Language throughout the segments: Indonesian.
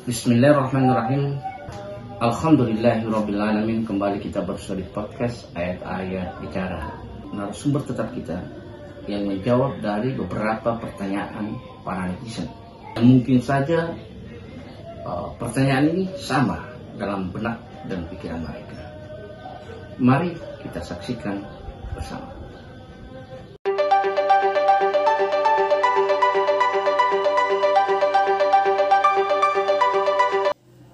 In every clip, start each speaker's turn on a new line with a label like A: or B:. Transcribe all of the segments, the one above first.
A: Bismillahirrahmanirrahim. Alhamdulillahirrabbilalamin. Kembali kita bersua di podcast ayat-ayat bicara. Narasumber tetap kita yang menjawab dari beberapa pertanyaan para netizen. Mungkin saja pertanyaan ini sama dalam benak dan pikiran mereka. Mari kita saksikan bersama.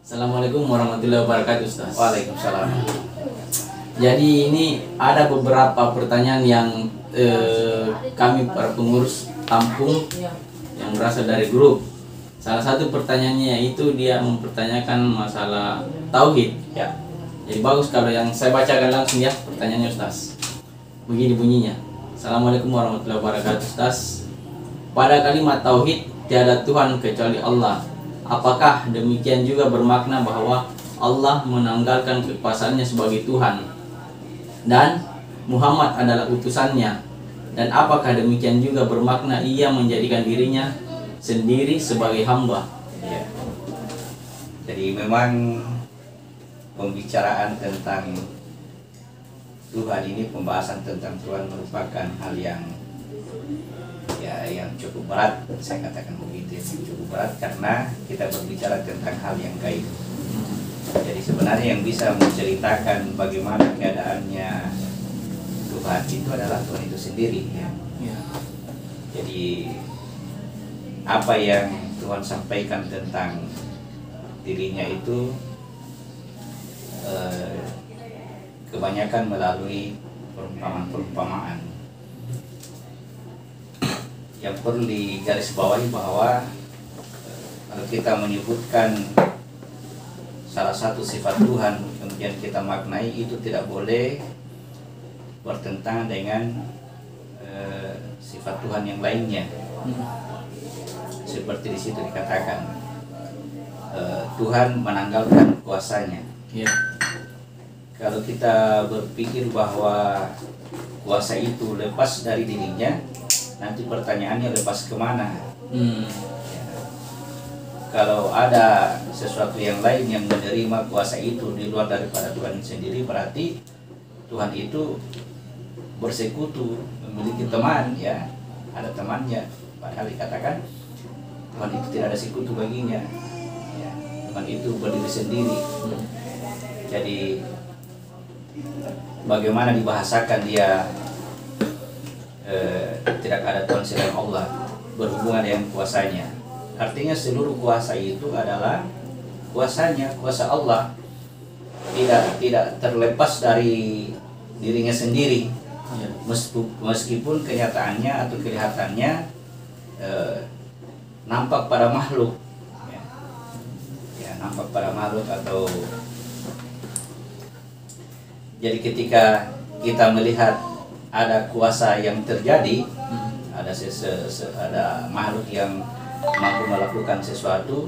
B: Assalamualaikum warahmatullahi wabarakatuh, Ustaz.
A: Waalaikumsalam.
B: Jadi ini ada beberapa pertanyaan yang kami para pengurus kampung yang berasal dari grup. Salah satu pertanyaannya yaitu dia mempertanyakan masalah tauhid.
A: Ya.
B: Jadi bagus kalau yang saya bacakan langsung ya pertanyaannya, Ustaz. Begini bunyinya. Assalamualaikum warahmatullahi wabarakatuh, Ustaz. Pada kalimat tauhid tiada Tuhan kecuali Allah. Apakah demikian juga bermakna bahwa Allah menanggalkan kekuasaannya sebagai Tuhan dan Muhammad adalah utusannya? Dan apakah demikian juga bermakna ia menjadikan dirinya sendiri sebagai hamba?
C: Ya. Jadi memang pembicaraan tentang Tuhan ini, pembahasan tentang Tuhan merupakan hal yang cukup berat. Saya katakan begitu, yang cukup berat karena kita berbicara tentang hal yang gaib. Jadi sebenarnya yang bisa menceritakan bagaimana keadaannya Tuhan itu adalah Tuhan itu sendiri, ya. Jadi apa yang Tuhan sampaikan tentang dirinya itu kebanyakan melalui perumpamaan-perumpamaan. Yang perlu digarisbawahi bahwa kalau kita menyebutkan salah satu sifat Tuhan kemudian kita maknai, itu tidak boleh bertentangan dengan sifat Tuhan yang lainnya. Seperti di situ dikatakan Tuhan menanggalkan kuasanya.
B: Ya.
C: Kalau kita berpikir bahwa kuasa itu lepas dari dirinya, nanti pertanyaannya lepas kemana? Ya. Kalau ada sesuatu yang lain yang menerima kuasa itu di luar daripada Tuhan sendiri, berarti Tuhan itu bersekutu, memiliki teman, ya, ada temannya. Padahal dikatakan Tuhan itu tidak ada sekutu baginya, ya. Tuhan itu berdiri sendiri. Jadi bagaimana dibahasakan dia tidak ada Tuhan selain Allah berhubungan dengan kuasanya? Artinya seluruh kuasa itu adalah kuasanya, kuasa Allah, tidak terlepas dari dirinya sendiri. Meskipun kenyataannya atau kelihatannya nampak pada makhluk, ya, nampak pada makhluk atau jadi ketika kita melihat ada kuasa yang terjadi, ada makhluk yang mampu melakukan sesuatu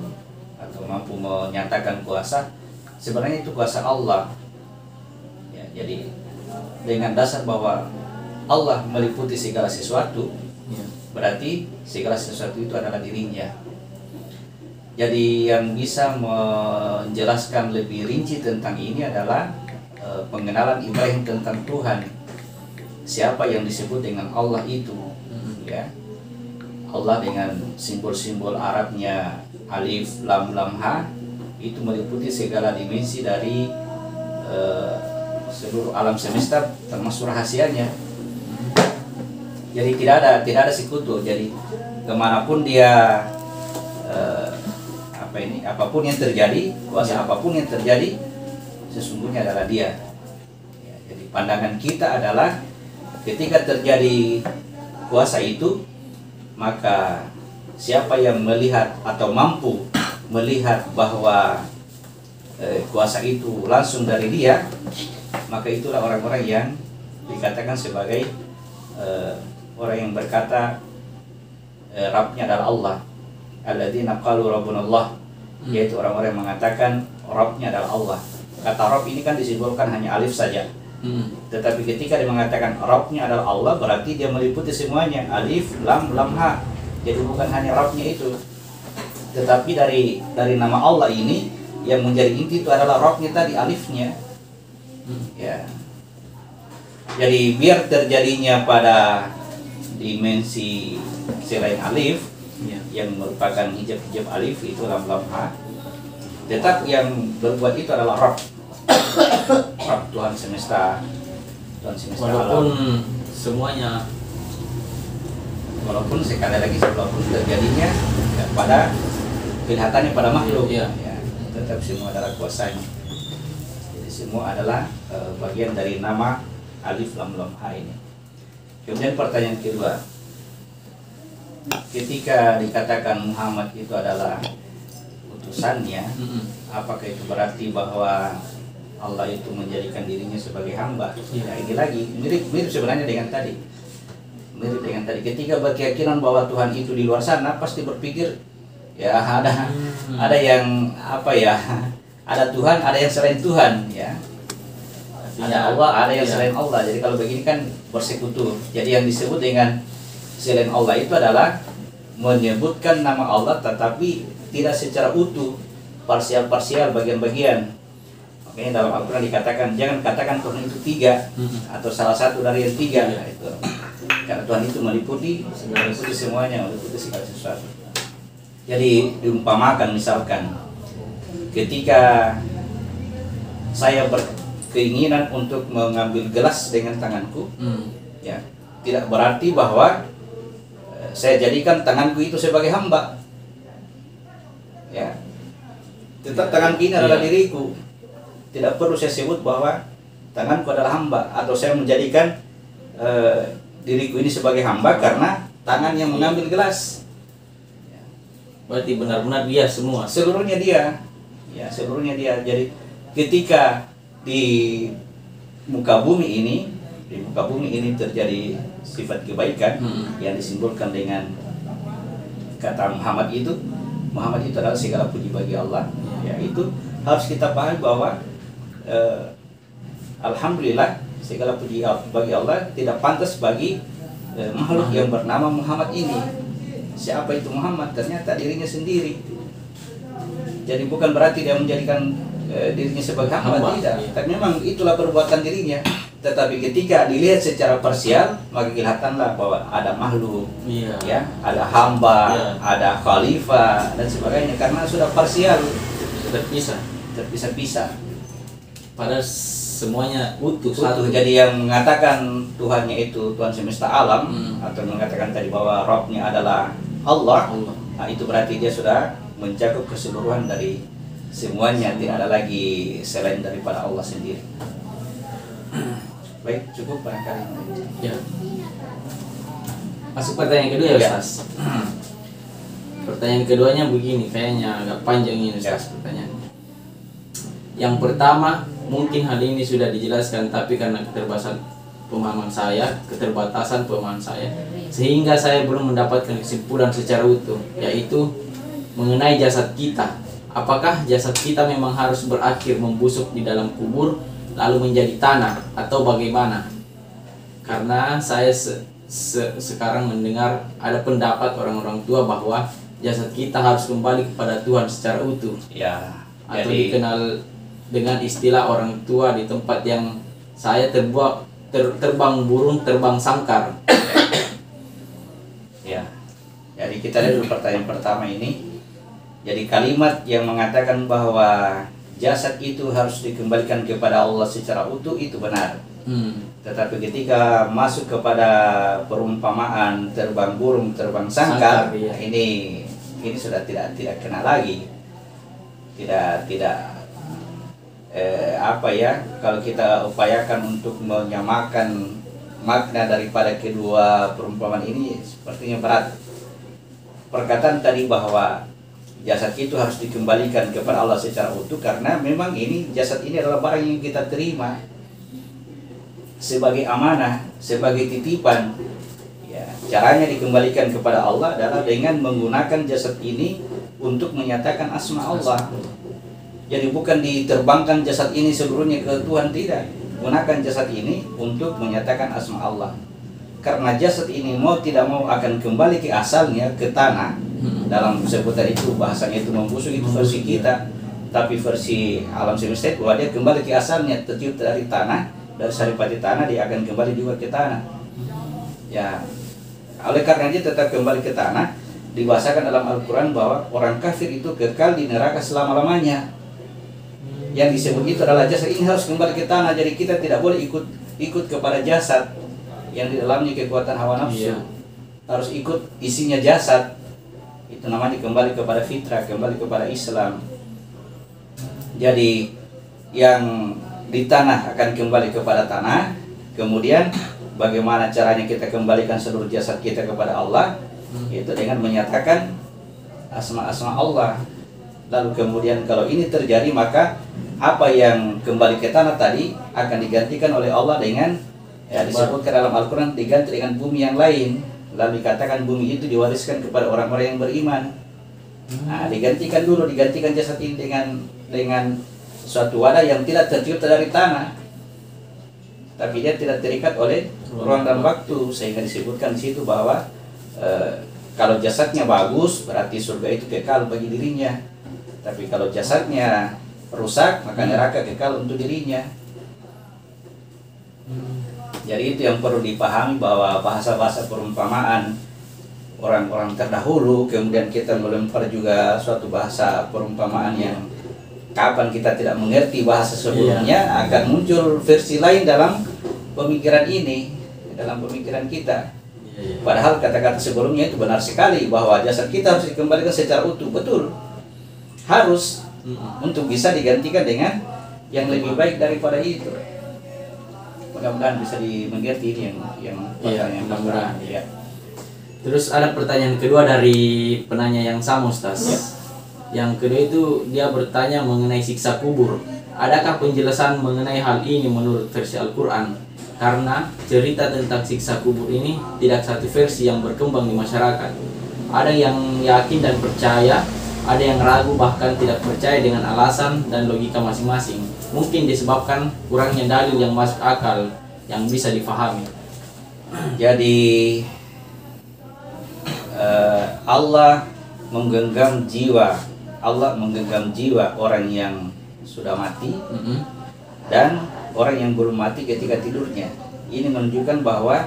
C: atau mampu menyatakan kuasa, sebenarnya itu kuasa Allah. Ya, jadi dengan dasar bahwa Allah meliputi segala sesuatu, berarti segala sesuatu itu adalah dirinya. Jadi yang bisa menjelaskan lebih rinci tentang ini adalah pengenalan Ibrahim tentang Tuhan. Siapa yang disebut dengan Allah itu, ya. Allah dengan simbol-simbol Arabnya alif, lam, lam, ha, itu meliputi segala dimensi dari seluruh alam semesta termasuk rahasianya. Jadi tidak ada sekutu. Jadi kemanapun dia apapun yang terjadi, kuasa apapun yang terjadi, sesungguhnya adalah dia. Ya, jadi pandangan kita adalah ketika terjadi kuasa itu, maka siapa yang melihat atau mampu melihat bahwa kuasa itu langsung dari dia, maka itulah orang-orang yang dikatakan sebagai orang yang berkata Rabbnya adalah Allah. Alladzina qalu rabbuna Allah, yaitu orang-orang yang mengatakan Rabbnya adalah Allah. Kata Rabb ini kan disimbolkan hanya alif saja. Tetapi ketika dia mengatakan Rabbnya adalah Allah, berarti dia meliputi semuanya, alif, lam, lam, ha. Jadi bukan hanya Rabbnya itu. tetapi dari nama Allah ini yang menjadi inti itu adalah Rabb-nya tadi, alifnya. Ya. Jadi biar terjadinya pada dimensi selain alif yang merupakan hijab-hijab alif itu lam ha, tetap yang berbuat itu adalah Rabb. Rabb Tuhan semesta,
B: Walaupun
C: alam.
B: semuanya,
C: Walaupun sekali lagi walaupun terjadinya pada kelihatannya pada makhluk,
B: Iya.
C: ya, tetap semua adalah kuasanya. Jadi semua adalah bagian dari nama alif lam ha ini. Kemudian pertanyaan kedua, ketika dikatakan Muhammad itu adalah utusannya, apakah itu berarti bahwa Allah itu menjadikan dirinya sebagai hamba? Ya, ini lagi mirip sebenarnya dengan tadi. Mirip dengan tadi, ketika berkeyakinan bahwa Tuhan itu di luar sana, pasti berpikir ya ada yang apa ya, ada Tuhan, ada yang selain Tuhan, ya. Ada Allah, ada yang selain Allah. Jadi kalau begini kan bersekutu. Jadi yang disebut dengan selain Allah itu adalah menyebutkan nama Allah tetapi tidak secara utuh, parsial-parsial, bagian-bagian. Makanya dalam Al-Quran dikatakan jangan katakan Tuhan itu tiga atau salah satu dari yang tiga. Itu. Karena Tuhan itu meliputi semuanya, meliputi segala sesuatu. Jadi diumpamakan misalkan ketika saya berkeinginan untuk mengambil gelas dengan tanganku, ya, tidak berarti bahwa saya jadikan tanganku itu sebagai hamba. Ya. Tetap tanganku ini adalah diriku. Tidak perlu saya sebut bahwa tanganku adalah hamba atau saya menjadikan diriku ini sebagai hamba karena tangan yang mengambil gelas.
B: berarti benar-benar dia semua.
C: Seluruhnya dia. Ya, seluruhnya dia. Jadi ketika di muka bumi ini terjadi sifat kebaikan yang disimbolkan dengan kata Muhammad itu adalah segala puji bagi Allah. Ya, itu harus kita pahami bahwa alhamdulillah segala puji bagi Allah tidak pantas bagi makhluk yang bernama Muhammad ini. Siapa itu Muhammad? Ternyata dirinya sendiri. Jadi bukan berarti dia menjadikan dirinya sebagai hamba, tidak. Tapi memang itulah perbuatan dirinya. Tetapi ketika dilihat secara parsial, maka kelihatanlah bahwa ada makhluk, ya, ada hamba, ada khalifah dan sebagainya. Karena sudah parsial, terpisah-pisah.
B: Padahal semuanya utuh.
C: Jadi yang mengatakan Tuhannya itu Tuhan semesta alam, atau mengatakan tadi bahwa Rabb-nya adalah Allah. Nah, itu berarti dia sudah mencakup keseluruhan dari semuanya, tidak ada lagi selain daripada Allah sendiri. Baik, cukup barangkali.
B: Ya. Masuk pertanyaan kedua ya, Ustaz. Pertanyaan keduanya begini, kayaknya agak panjang ini, Ustaz, pertanyaannya. Yang pertama, mungkin hal ini sudah dijelaskan, tapi karena keterbatasan pemahaman saya, sehingga saya belum mendapatkan kesimpulan secara utuh, yaitu mengenai jasad kita. Apakah jasad kita memang harus berakhir membusuk di dalam kubur lalu menjadi tanah atau bagaimana? Karena saya sekarang mendengar ada pendapat orang-orang tua bahwa jasad kita harus kembali kepada Tuhan secara utuh.
C: Ya,
B: atau dikenal dengan istilah orang tua di tempat yang saya terbang burung, terbang sangkar.
C: Ya. Jadi kita lihat dulu pertanyaan pertama ini. Jadi kalimat yang mengatakan bahwa jasad itu harus dikembalikan kepada Allah secara utuh itu benar. Tetapi ketika masuk kepada perumpamaan terbang burung, terbang sangkar, ini sudah tidak kena lagi. Tidak kalau kita upayakan untuk menyamakan makna daripada kedua perumpamaan ini sepertinya berat. Perkataan tadi bahwa jasad itu harus dikembalikan kepada Allah secara utuh karena memang ini jasad ini adalah barang yang kita terima sebagai amanah, sebagai titipan. Ya, caranya dikembalikan kepada Allah adalah dengan menggunakan jasad ini untuk menyatakan asma Allah. Jadi bukan diterbangkan jasad ini seluruhnya ke Tuhan, tidak. Gunakan jasad ini untuk menyatakan asma Allah. Karena jasad ini mau tidak mau akan kembali ke asalnya, ke tanah. Dalam sebutan itu bahasanya itu membusuk, itu versi kita. Tapi versi alam semesta itu bahwa dia kembali ke asalnya, tercipta dari tanah, dari saripati tanah, dia akan kembali juga ke tanah. Ya, oleh karena dia tetap kembali ke tanah, dibahasakan dalam Al-Quran bahwa orang kafir itu kekal di neraka selama-lamanya. Yang disebut itu adalah jasad ini harus kembali ke tanah. Jadi kita tidak boleh ikut kepada jasad yang di dalamnya kekuatan hawa nafsu. Harus ikut isinya jasad. Itu namanya kembali kepada fitrah, kembali kepada Islam. Jadi yang di tanah akan kembali kepada tanah. Kemudian bagaimana caranya kita kembalikan seluruh jasad kita kepada Allah? Itu dengan menyatakan asma-asma Allah. Lalu kemudian kalau ini terjadi, maka apa yang kembali ke tanah tadi akan digantikan oleh Allah dengan, ya disebutkan dalam Al-Quran, diganti dengan bumi yang lain. Lalu dikatakan bumi itu diwariskan kepada orang-orang yang beriman. Nah, digantikan jasad ini dengan suatu wadah yang tidak tercipta dari tanah, tapi dia tidak terikat oleh ruang dan waktu, sehingga disebutkan di situ bahwa kalau jasadnya bagus berarti surga itu kekal bagi dirinya, tapi kalau jasadnya rusak maka neraka kekal untuk dirinya. Jadi itu yang perlu dipahami, bahwa bahasa-bahasa perumpamaan orang-orang terdahulu, kemudian kita melempar juga suatu bahasa perumpamaan yang kapan kita tidak mengerti bahasa sebelumnya, akan muncul versi lain dalam pemikiran ini, dalam pemikiran kita. Padahal kata-kata sebelumnya itu benar sekali, bahwa jasad kita harus dikembalikan secara utuh. Betul, harus, untuk bisa digantikan dengan yang lebih baik daripada itu. Mudah-mudahan bisa dimengerti ini yang mudah-mudahan. Ya.
B: Terus ada pertanyaan kedua dari penanya yang sama, Ustaz.
C: Ya.
B: Yang kedua itu dia bertanya mengenai siksa kubur. Adakah penjelasan mengenai hal ini menurut versi Al-Quran? Karena cerita tentang siksa kubur ini tidak satu versi yang berkembang di masyarakat. Ada yang yakin dan percaya, ada yang ragu bahkan tidak percaya dengan alasan dan logika masing-masing. Mungkin disebabkan kurangnya dalil yang masuk akal yang bisa difahami.
C: Jadi Allah menggenggam jiwa orang yang sudah mati dan orang yang belum mati ketika tidurnya. Ini menunjukkan bahwa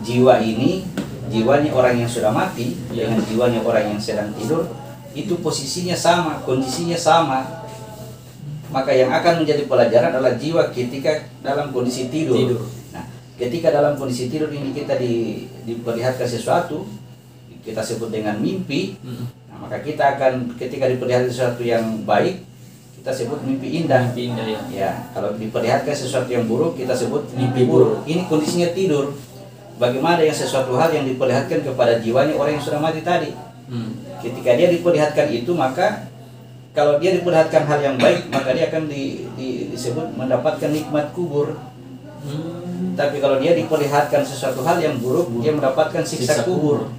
C: jiwanya orang yang sudah mati dengan jiwanya orang yang sedang tidur itu posisinya sama, kondisinya sama. Maka yang akan menjadi pelajaran adalah jiwa ketika dalam kondisi tidur. Nah, ketika dalam kondisi tidur ini kita diperlihatkan sesuatu, kita sebut dengan mimpi. Nah, maka kita akan ketika diperlihatkan sesuatu yang baik, kita sebut mimpi indah.
B: Mimpi indah, ya.
C: Ya, kalau diperlihatkan sesuatu yang buruk, kita sebut mimpi buruk. Ini kondisinya tidur. Bagaimana yang sesuatu hal yang diperlihatkan kepada jiwanya orang yang sudah mati tadi? Ketika dia diperlihatkan itu, maka kalau dia diperlihatkan hal yang baik, maka dia akan disebut mendapatkan nikmat kubur. Tapi kalau dia diperlihatkan sesuatu hal yang buruk, dia mendapatkan siksa kubur.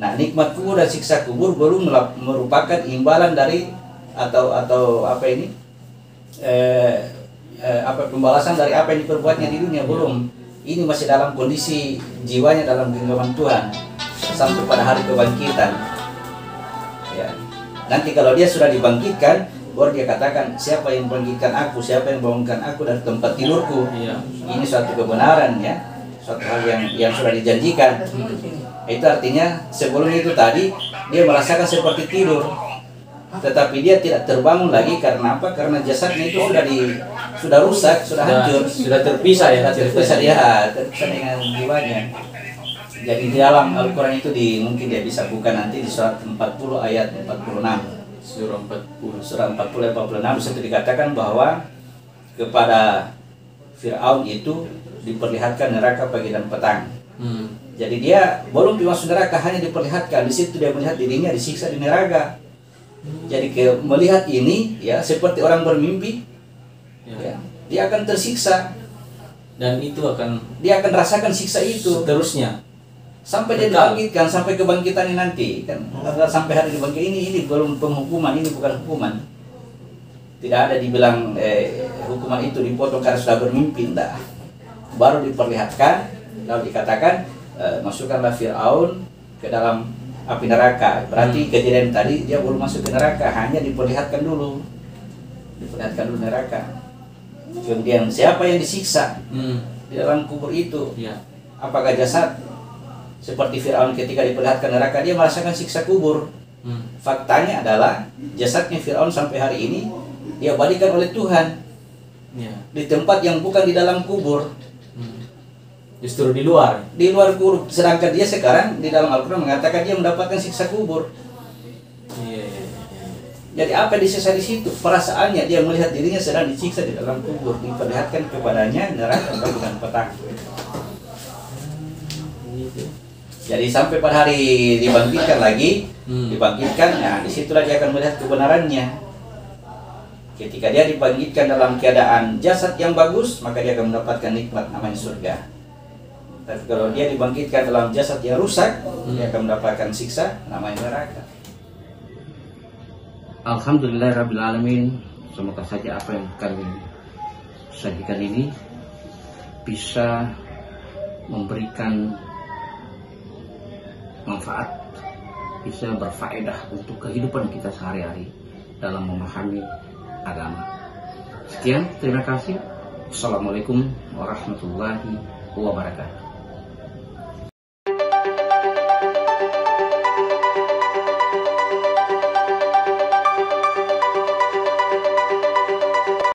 C: Nah, nikmat kubur dan siksa kubur belum merupakan imbalan dari atau apa ini pembalasan dari apa yang diperbuatnya di dunia, belum. Ini masih dalam kondisi jiwanya dalam genggaman Tuhan sampai pada hari kebangkitan. Ya. Nanti kalau dia sudah dibangkitkan, baru dia katakan, siapa yang membangkitkan aku, siapa yang membangunkan aku dari tempat tidurku. Ini suatu kebenaran, ya, suatu hal yang sudah dijanjikan. Itu artinya sebelum itu tadi dia merasakan seperti tidur, tetapi dia tidak terbangun lagi. Karena apa? Karena jasadnya itu sudah rusak, sudah hancur,
B: sudah terpisah, ya,
C: terpisah dengan jiwanya. Jadi di dalam Al-Quran itu mungkin dia bisa buka nanti di surat 40 ayat 46. Surah 40 ayat 46 itu dikatakan bahwa kepada Fir'aun itu diperlihatkan neraka pagi dan petang. Jadi dia belum masuk neraka, hanya diperlihatkan. Di situ dia melihat dirinya disiksa di neraka. Jadi melihat ini, ya, seperti orang bermimpi, ya, dia akan tersiksa.
B: Dan itu
C: dia akan rasakan siksa itu
B: seterusnya
C: sampai dia dibangkitkan, sampai kebangkitannya nanti kan. Sampai hari dibangkit ini belum penghukuman, ini bukan hukuman. Tidak ada dibilang hukuman itu dipotong karena sudah bermimpi, enggak. Baru diperlihatkan, lalu dikatakan masukkanlah Fir'aun ke dalam api neraka. Berarti kejadian tadi dia belum masuk ke neraka, hanya diperlihatkan dulu neraka. Kemudian siapa yang disiksa di dalam kubur itu?
B: Ya.
C: Apakah jasad? Seperti Firaun ketika diperlihatkan neraka, dia merasakan siksa kubur. Faktanya adalah jasadnya Firaun sampai hari ini dia balikan oleh Tuhan di tempat yang bukan di dalam kubur,
B: Justru di luar
C: kubur. Sedangkan dia sekarang di dalam Al-Quran mengatakan dia mendapatkan siksa kubur. Jadi apa yang disiksa di situ? Perasaannya, dia melihat dirinya sedang disiksa di dalam kubur, diperlihatkan kepadanya neraka bukan petang. Jadi sampai pada hari dibangkitkan lagi, nah disitulah dia akan melihat kebenarannya. Ketika dia dibangkitkan dalam keadaan jasad yang bagus, maka dia akan mendapatkan nikmat namanya surga. Tapi kalau dia dibangkitkan dalam jasad yang rusak, dia akan mendapatkan siksa namanya neraka.
A: Alhamdulillahirrabbilalamin. Semoga saja apa yang kami sajikan ini bisa memberikan manfaat, bisa berfaedah untuk kehidupan kita sehari-hari dalam memahami agama. Sekian, terima kasih. Assalamualaikum warahmatullahi wabarakatuh.